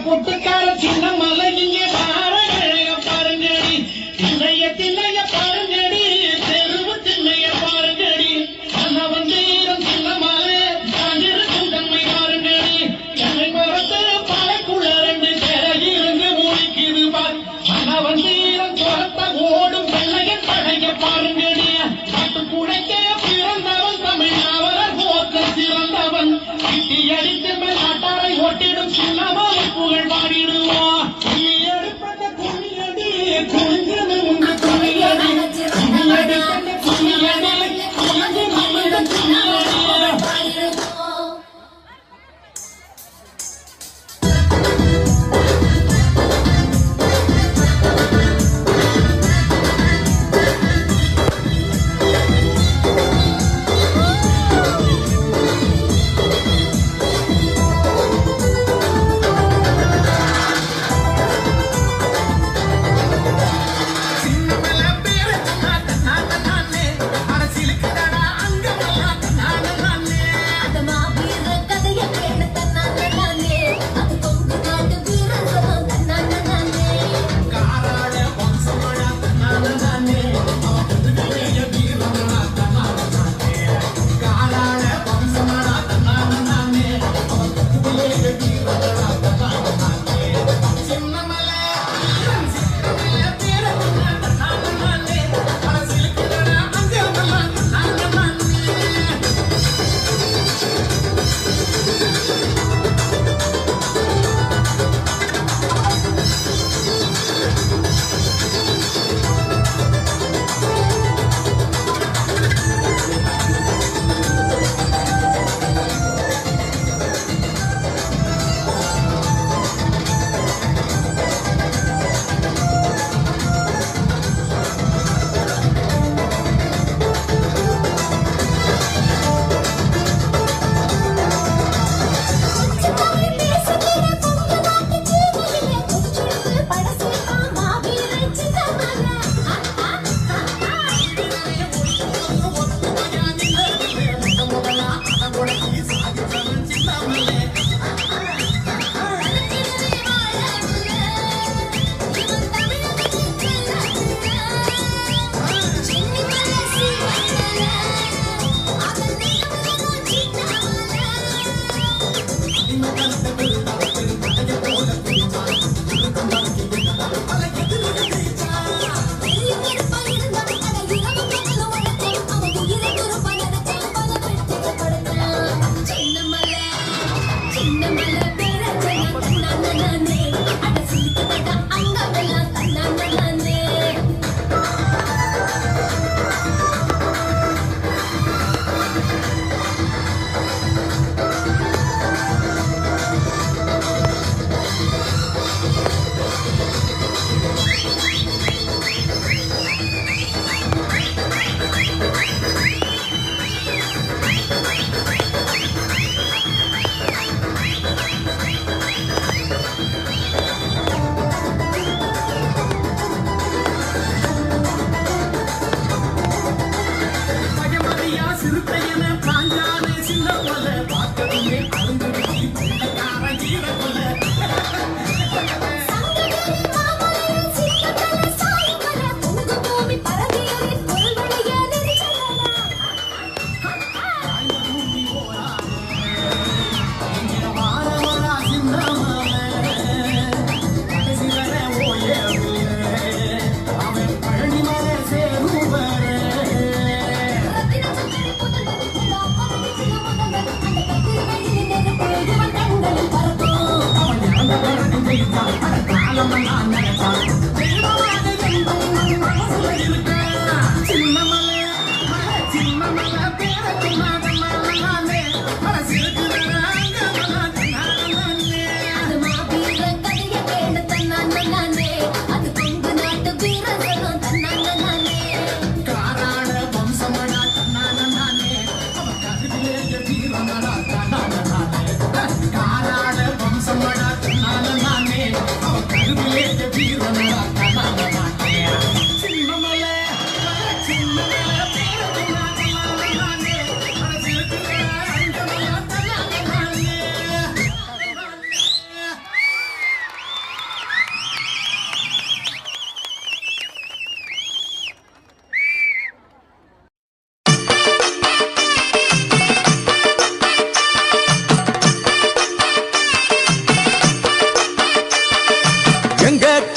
பொட்டுக்கார சின்ன மலை இங்கே பாருங்கடி திண்ணைய பாருங்கடி தெருவு திண்ணைய பாருங்கடி அண்ணா வந்தீரம் சின்ன மலை அங்கிருக்கும் தன்மை பாருங்கடி என்னை மரத்து பாலைக்குள்ள ரெண்டு சேர இருந்து மூடிக்குது பார் அண்ணா வந்தீரம் துரத்த ஓடும் வெள்ளைய பழைய பாருங்கடி காட்டு குடைக்க பிறந்தவன் தமிழ்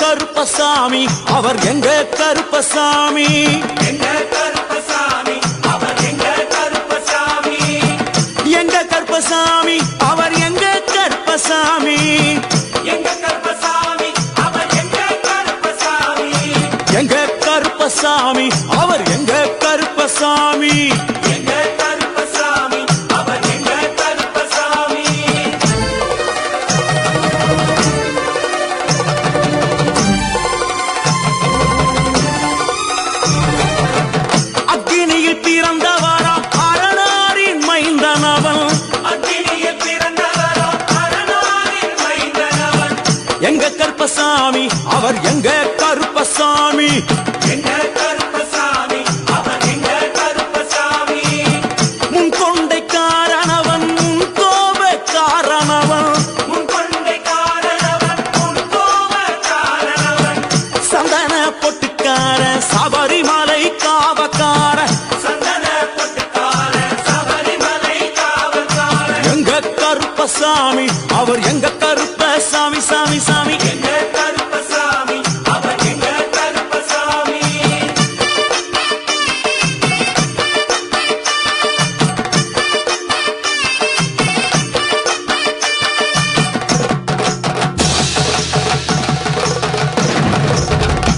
கருப்பசாமி அவர் எங்க கருப்பசாமி எங்க கருப்பசாமி அவர் எங்க கருப்பசாமி எங்க கருப்பசாமி அவர் எங்க கருப்பசாமி எங்க கருப்பசாமி அவர் எங்க கருப்பசாமி எங்க கருப்பசாமி அவர் எங்க கருப்பசாமி எங்க கருப்பசாமி அவர் எங்க கருப்பசாமி அக்கினியில் பிறந்தவரா அரணாரின் மைந்தனவன் அக்கினியில் பிறந்தவரோ அரணாரின் மைந்தனவன் எங்க கருப்பசாமி அவர் எங்க கருப்பசாமி எங்க கருப்பசாமி அவர் எங்க கருப்பசாமி முன் கொண்டைக்காரனவன் முன் கோபக்காரனவன் முன் கொண்டை காரணவன் முன் கோப காரணவன் சந்தன பொட்டுக்கார சபரிமலை காவக்கார சந்தன பொட்டுக்கார சபரிமலை காவல்கார எங்க கருப்பசாமி அவர் எங்க கருப்பசாமி சாமி சாமி எங்க கருப்பசாமி அவர் எங்க கருப்பசாமி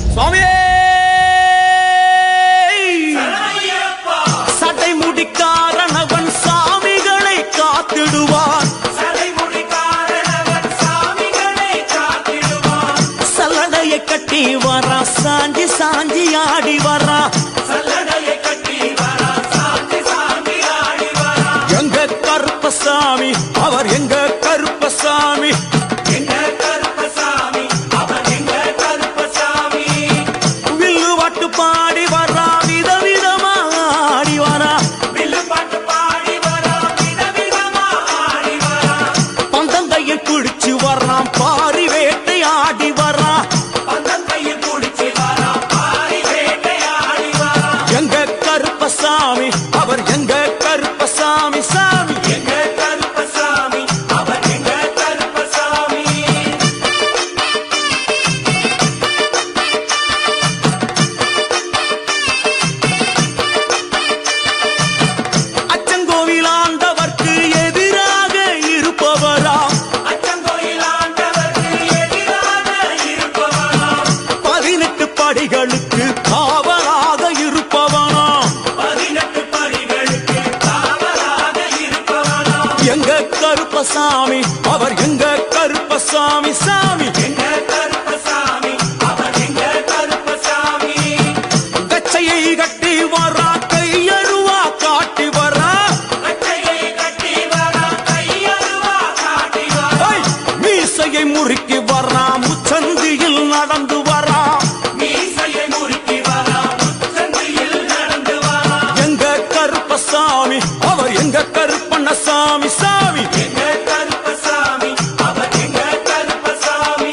சுவாமியே சரணமையப்பா சட்டை முடிக்காரனவன் சாமிகளை காத்திடுவான் சடைமுடி காரணவன் சாமிகளை காத்திடுவான் சல்லடையை கட்டி வரா சாஞ்சி சாஞ்சி ஆடி வரா சல்லடையை கட்டி வரா சாந்தி சாந்தி ஆடி வரா எங்க கருப்பசாமி அவர் எங்க கருப்பசாமி எங்க கருப்பசாமி அவர் எங்க கருப்பசாமி வில்லு வாட்டு பாடி வரா விதவிதமா ஆடி வரா வில்லு பாட்டு பாடி வரா விதவிதமா ஆடி வரா பந்தங்கையில் குடிச்சு வர்றான் பாரி வேட்டை ஆடி வரா பந்தங்கையில் குடிச்சு வரா பாரி வேட்டையாடி வரா எங்க கருப்பசாமி அவர் எங்க கருப்பசாமி சாமி எங்க கருப்பசாமி அவர் எங்க கருப்பசாமி அச்சங்கோவில் ஆண்டவர்க்கு எதிராக இருப்பவரா அச்சங்கோயில் ஆண்டவருக்கு எதிராக இருப்பவனாம் 18 படிகளுக்கு காவலாக இருப்பவனா 18 படிகளுக்கு காவலாக இருப்பவனாம் எங்க கருப்பசாமி அவர் எங்க கருப்பசாமி சாமி எங்க கருப்பசாமி அவர் எங்க கருப்பசாமி கச்சையை கட்டி வரா கையருவா காட்டி வரா கட்டையை கட்டி வரா கையருவா காட்டி வரா ஐ! மீசையை முறுக்கி வரா முச்சந்தியில் நடந்து வரா மீசையை முறுக்கி வரா முச்சந்தியில் நடந்து வரா எங்க கருப்பசாமி அவர் எங்க கருப்பண்ணசாமி சாமி எங்க கருப்பசாமி அவர் எங்க கருப்பசாமி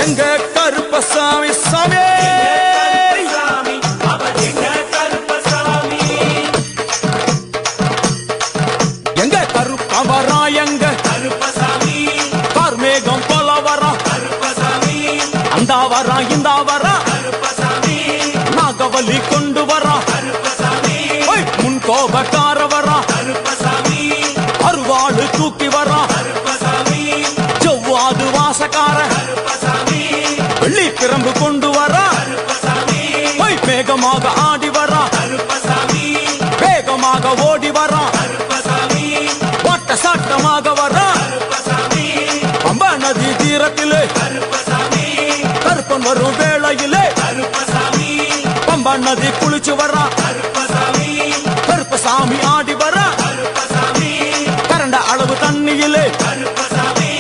எங்க கருப்பசாமி சாமி சாமி அவர் எங்க கருப்பசாமி எங்க கருப்பவரா எங்க கருப்பசாமி கார்மேகம் போல வரா கருப்பசாமி அந்த வரா இந்த வரா கருப்பசாமி நாகவலி கொண்டு வரா கருப்பசாமி முன் கோபக்கார வரா கருப்பசாமி அருவாளு தூக்கி வரா கருப்பசாமி செவ்வாது வாசக்கார கருப்பசாமி வெள்ளி பிரம்பு கொண்டு வரா கருப்பசாமி வேகமாக ஆடி வரா கருப்பசாமி வேகமாக ஓடி வரா கருப்பசாமி வாட்ட சாட்டமாக வரா கருப்பசாமி பம்பா நதி தீரத்திலே கருப்பசாமி கருப்பன் வரும் வேளையிலே கருப்பசாமி பம்பா நதி குளிச்சு வரா கருப்பசாமி கருப்பசாமி ஆடி வரா கருப்பசாமி கரண்ட அளவு தண்ணியிலே கருப்பசாமி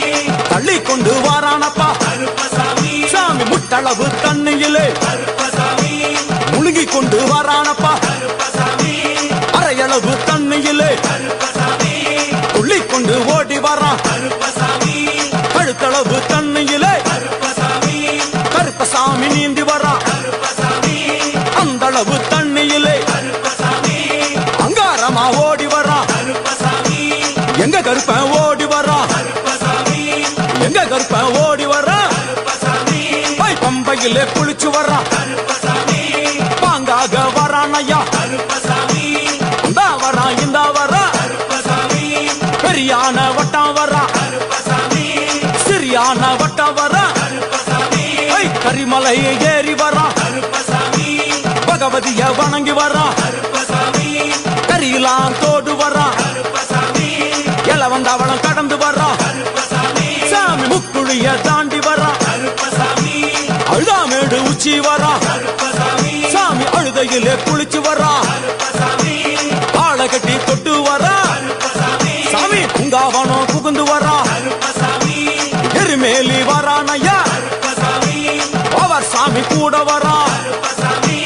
தள்ளி கொண்டு வாரானப்பா கருப்பசாமி சாமி முட்டளவு தண்ணியிலே கருப்பசாமி முழுகி கொண்டு வாரானப்பா கருப்பசாமி அரையளவு தண்ணியிலே கருப்பசாமி துள்ளி கொண்டு ஓடி வரா கருப்பசாமி கழுத்தளவு தண்ணியிலே கருப்பசாமி கருப்பசாமி நீந்தி வரா கருப்பசாமி அந்தளவு தண்ணியிலே கருப்பசாமி அங்காரமா ஓடி வரா கருப்பசாமி எங்க கருப்பன் ஓடி வரா கருப்பசாமி எங்க கருப்பன் ஓடி வரா கருப்பசாமி பம்பையிலே குளிச்சு வரா கருப்பசாமி பாங்காக வரானையா கருப்பசாமி இந்த வரா இந்த வரா கருப்பசாமி பெரியான வட்டம் வரா கருப்பசாமி சிறியான வட்டம் வரா கருப்பசாமி கரிமலை ஏறி வரா கருப்பசாமி பகவதிய வணங்கி வரா கருப்பசாமி கரியெல்லாம் தோடு வரா கருப்பசாமி இளவந்தவளம் கடந்து வரா கருப்பசாமி சாமி முக்குழிய தாண்டி வரா கருப்பசாமி அழுதாமேடு உச்சி வரா கருப்பசாமி சாமி அழுதையிலே குளிச்சு வரா கருப்பசாமி ஆளை கட்டி தொட்டு வரா கருப்பசாமி சாமி பூங்காவனம் புகுந்து வரா கருப்பசாமி எருமேலி வரானையா கருப்பசாமி அவர் சாமி கூட வரா கருப்பசாமி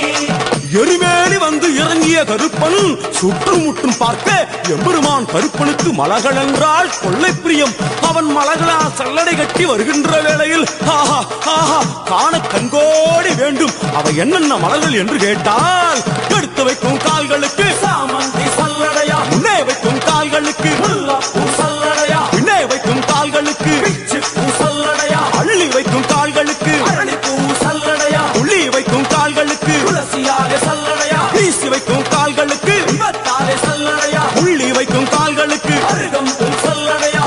எருமேலி வந்து இறங்கிய கருப்பன் சுற்றுமுற்றும் பார்க்க எம்பெருமான் கருப்பனுக்கு மலகள் என்றால் கொள்ளை பிரியம். அவன் மலகளா சல்லடை கட்டி வருகின்ற வேளையில் ஆஹா ஆஹா காண கண்கோடி வேண்டும். அவை என்னென்ன மலர்கள் என்று கேட்டால் எடுத்து வைக்கும் கால்களுக்கு சாமந்தி சல்லடையா, முன்னே வைக்கும் கால்களுக்கு முல்லாப்பூ சல்லடையா, பின்னே வைக்கும் கால்களுக்கு பிச்சிப்பூ சல்லடையா, அள்ளி வைக்கும் கால்களுக்கு அரளிப்பூ சல்லடையா, உள்ளி வைக்கும் கால்களுக்கு துளசியாக சல்லடையா, வீசி வைக்கும் கால்களுக்கு இவத்தாலே சல்லடையா, உள்ளி வைக்கும் கால்களுக்கு அருகம்புல் சல்லடையா.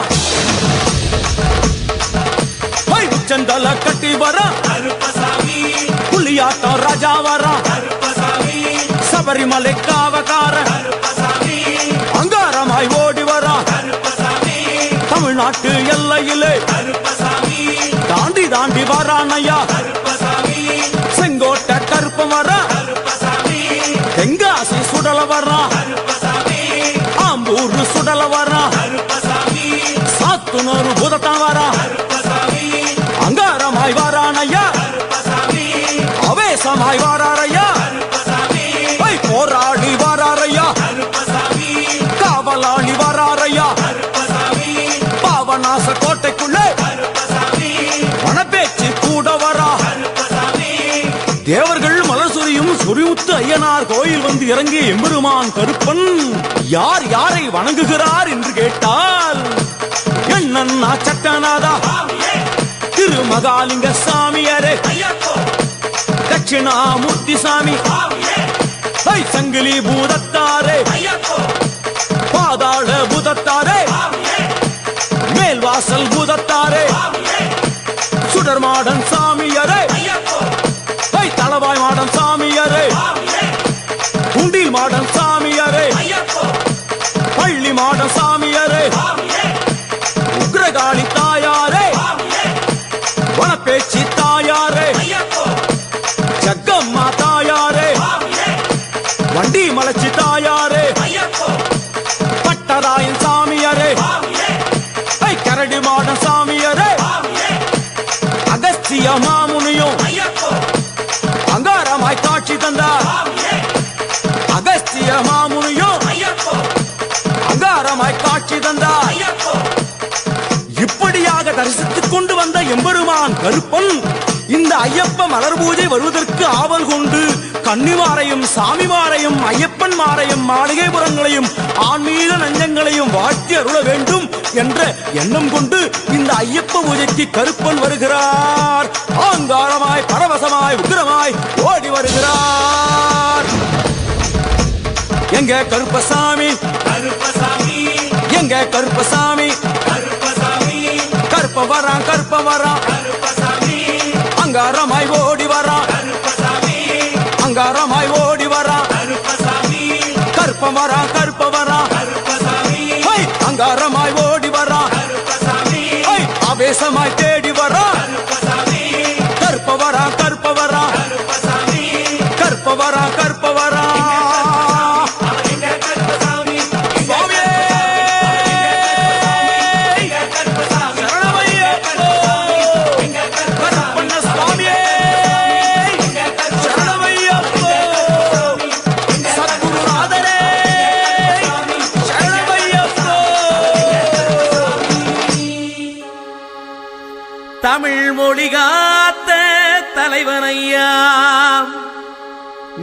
செந்தல கட்டி வர கருப்பசாமி புலியாட்டம் ராஜா வர கருப்பசாமி சபரிமலை காவகார கருப்பசாமி அங்காரமாய் ஓடி வர கருப்பசாமி தமிழ்நாட்டு எல்லையிலே கருப்பசாமி தாண்டி தாண்டி வரானையா. கருப்பசாமி செங்கோட்டை கருப்பம் வர கருப்பசாமி தெங்காசி சுடல வர கருப்பசாமி ஆம்பூர் சுடல வர கருப்பசாமி சாத்துனூர் புதத்தான் வர கருப்பசாமி அங்காரமாய் வரானையா. கருப்பசாமி அவேசமாய் வராரையா, கருப்பசாமி போராடி வராரையா, கருப்பசாமி காவலாளி வராரையா. கருப்பசாமி பாவநாச கோட்டைக்குள்ளே கருப்பசாமி மணப்பேச்சு கூட வரா. கருப்பசாமி தேவர்கள் மலர் சொரியும் சொரிமுத்து ஐயனார் கோயில் வந்து இறங்கிய எம்பெருமான் கருப்பன் யார் யாரை வணங்குகிறார் என்று கேட்டால் என்னன்னா சட்டநாதா, திருமகாலிங்க சாமியாரே, ஐயப்போ தட்சிணாமூர்த்தி சாமி, சாமியே சங்கிலி பூதத்தாரே, ஐயப்போ பாதாள பூதத்தாரே, சாமியே மேல்வாசல் பூதத்தாரே, சாமியே சுடர் மாடன் சாமியாரே, ஐயப்போ தளவாய் மாடன் சாமியாரே, சாமியே குண்டில் மாடன் சாமியாரே, ஐயப்போ பள்ளி மாடன் சாமியாரே, சாமியே உக்ரகாளி தாயாரே, சாமியே வனப்பேச்சி தாயாரே, ஐயப்போ ஜக்கம்மா தாயாரே, சாமியே வண்டி மலச்சி தாயாரே, ஐயப்போ பட்டராயன் சாமியாரே, சாமியே கரடி மாடன் சாமியாரே, சாமியே அகஸ்திய மாமுனியும் ஐயப்போ அங்காரமாய் காட்சி தந்தார். சாமியே அகஸ்திய மாமுனியும் ஐயப்போ அங்காரமாய் காட்சி தந்தார். ஐயப்போ இப்படியாக தரிசித்துக் கொண்டு வந்த எம்பெருமான் கருப்பன் இந்த ஐயப்ப மலர் பூஜை வருவதற்கு ஆவல் கொண்டு கன்னிமாரையும் சாமிமாரையும் ஐயப்பன்மாரையும் மாளிகைபுரங்களையும் ஆன்மீக நஞ்சங்களையும் வாழ்த்தி அருள வேண்டும் என்ற எண்ணம் கொண்டு இந்த ஐயப்ப பூஜைக்கு கருப்பன் வருகிறார். ஆங்காரமாய் பரவசமாய் உக்கிரமாய் ஓடி வருகிறார். எங்க கருப்பசாமி கருப்பசாமி எங்க கருப்பசாமி கருப்பசாமி கருப்ப வரான் கருப்பசாமி அங்காரமாய் ஓடி வரான் கருப்பசாமி அங்காரமாய் ஓடி வரான் கருப்பசாமி கருப்ப வரான் கருப்பசாமி அங்காரமாய் ஓடி வரான் கருப்பசாமி ஆவேசமாய் தேடி வரான் கருப்பசாமி கருப்ப வரான் கருப்பசாமி கருப்ப வரான் கருப்பசாமி சுவாமியே சரணமையப்போ கருப்பண்ண சுவாமியே சரணமையப்போ சத்குருநாதரே சரணமையப்போ. தமிழ் மொழி காத்த தலைவனையா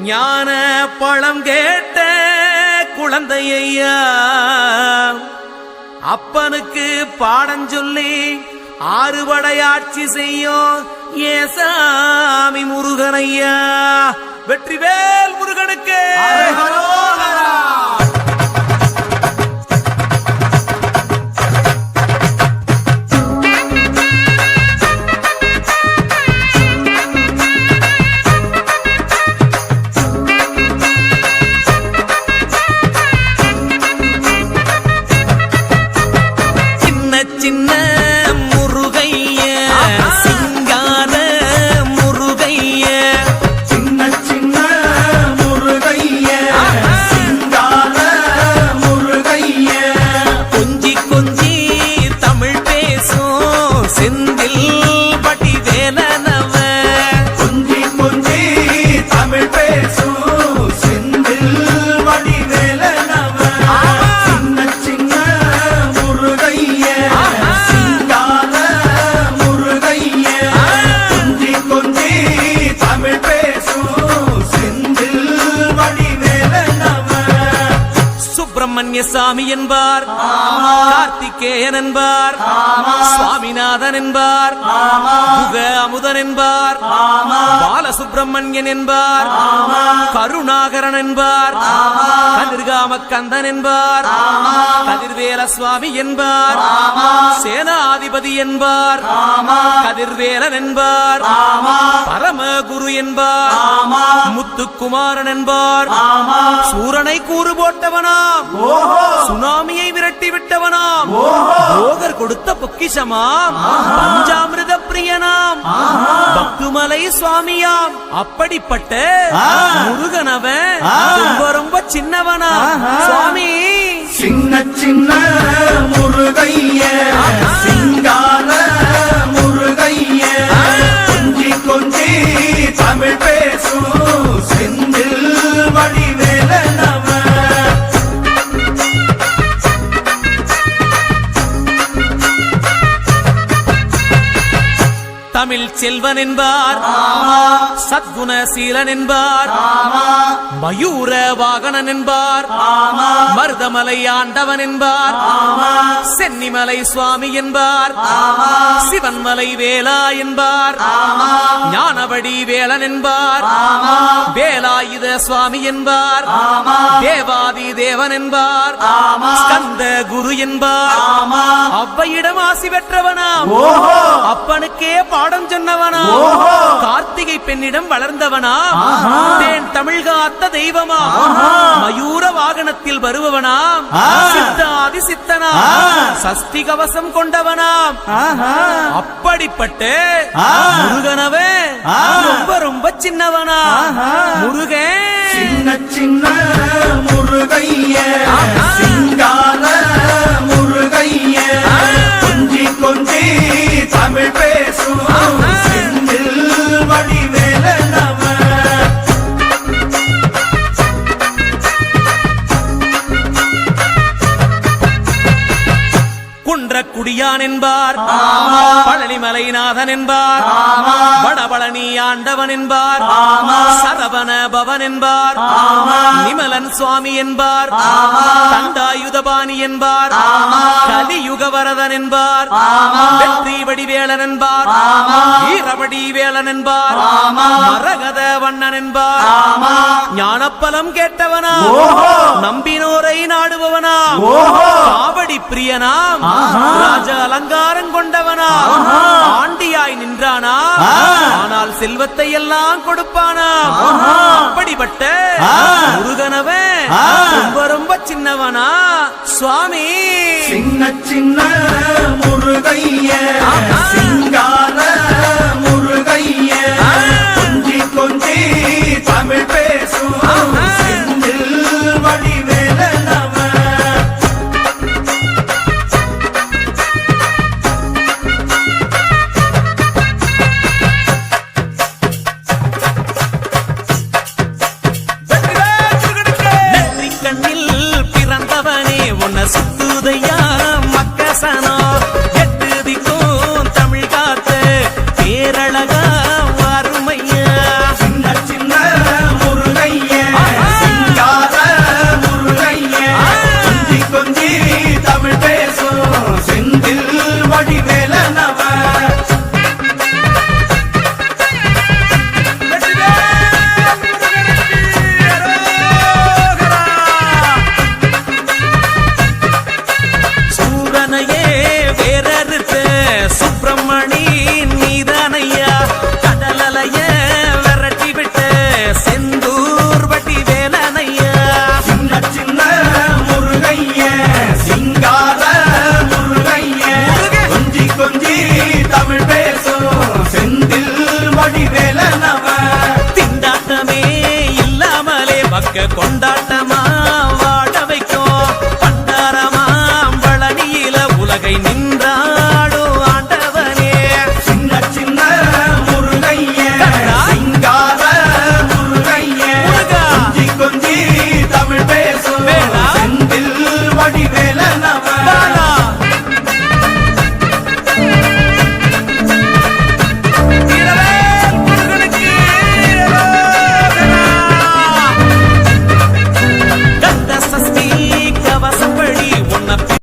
ஞான பழம் கேட்ட குழந்தையா அப்பனுக்கு பாடம் சொல்லி ஆறுபடையாட்சி செய்யும் ஏசாமி முருகனையா. வெற்றிவேல் முருகனுக்கு சின்ன முருகைய சிங்கார முருகைய சின்ன சின்ன முருகைய சிங்கார முருகைய கொஞ்சி கொஞ்சி தமிழ் பேசும் செந்தில் பட்டி வேலனவ கொஞ்சி கொஞ்சி தமிழ் பேசும் செந்தில் வடிவேலனவ சின்ன சின்ன முருகைய சிங்கார முருகைய கொஞ்சி கொஞ்சி தமிழ் பேசும் செந்தில் வடிவேலனவ சுப்பிரமணிய சாமி என்பார் கார்த்திகேயன் என்பார் சுவாமிநாதன் என்பார் முக அமுதன் என்பார் பாலசுப்பிரமணியன் என்பார் கருணாகரன் என்பார் கதிர்காம கந்தன் என்பார் கதிர்வேல சுவாமி என்பார் சேனாதிபதி என்பார் கதிர்வேலன் என்பார் பரமகுரு என்பார் முத்துக்குமாரன் என்பார் சூரனை கூறு போட்டவனாம் சுனாமியை விரட்டி விட்டவனாம் போகர் கொடுத்த பொக்கிஷமாம் பஞ்சாமிர்த பிரியனாம் பக்துமலை சுவாமியாம் அப்படிப்பட்ட முருகனவன் ரொம்ப ரொம்ப சின்னவனா சுவாமி. சின்ன சின்ன முருகைய சிங்கார முருகைய கொஞ்சி கொஞ்சி தமிழ் பேசும் செந்தில் வடிவேலனவ தமிழ் செல்வன் என்பார் சத்குணசீலன் என்பார் மயூர வாகனன் என்பார் மருதமலை ஆண்டவன் என்பார் சென்னிமலை சுவாமி என்பார் சிவன்மலை வேலா என்பார் ஞானவடி வேலன் என்பார் வேலாயுத சுவாமி என்பார் தேவாதி தேவன் என்பார் ஸ்கந்த குரு என்பார் அவ்வையிடம் ஆசி பெற்றவனாம் அப்பனுக்கே பாடம் சொன்னவனா கார்த்திகை பெண்ணிடம் வளர்ந்தவனா தேன் தமிழ் காத்த தெய்வமா மயூர வாகனத்தில் வருபவனாம் சித்தாதி சித்தனா சஷ்டி கவசம் கொண்டவனாம் அப்படிப்பட்ட முருகனவே ரொம்ப ரொம்ப சின்னவனா முருகன் சின்ன சின்ன முருகைய சிங்கார முருகைய கொஞ்சி கொஞ்சி தமிழ் பேசும் செந்தில் வடிவேலனவ குன்றக்குடி பழனிமலையான் என்பார், பழனிமலைநாதன் என்பார், வடபழனி ஆண்டவன் என்பார், சரவண பவன் என்பார், நிமலன் சுவாமி என்பார், தண்டாயுதபாணி என்பார், கலியுக வரதன் என்பார், வெற்றி வடிவேலன் என்பார், வீரவடி வேலன் என்பார், மரகத வண்ணன் என்பார், ஞானப்பலம் கேட்டவனா, நம்பினோரை நாடுபவனா, காவடி பிரியனாம், ராஜ அலங்காரம் கொண்டவனா, ஆண்டியாய் நின்றானா, ஆனால் செல்வத்தை எல்லாம் கொடுப்பானா, அப்படிப்பட்ட முருகனவன் ரொம்ப ரொம்ப சின்னவனா சுவாமி. சின்ன சின்ன முருகைய சிங்கார முருகைய கொஞ்சி கொஞ்சி தமிழ் பேசும் செந்தில் வடிவேலனவன். நெற்றிக் கண்ணில் பிறந்தவனே உன்னை சுத்துதையா மக்கசனோ, எட்டு திக்கும் தமிழ் காத்த பேரழகா அருமையா. சின்ன சின்ன முருகைய சிங்கார முருகைய கொஞ்சி கொஞ்சி தமிழ் பேசும் செந்தில் வடிவேலனவன். சூரனையே வேறறுத்த சுப்பிரமணி நீதானையா, கடலலைய விரட்டி விட்ட செந்தூர் வட்டி வேலனையா. சின்ன சின்ன முருகைய சிங்கார முருகைய கொஞ்சி கொஞ்சி தமிழ் பேசும் செந்தில் வடிவேலனவன். திண்டாட்டமே இல்லாமலே பக்க கொண்டா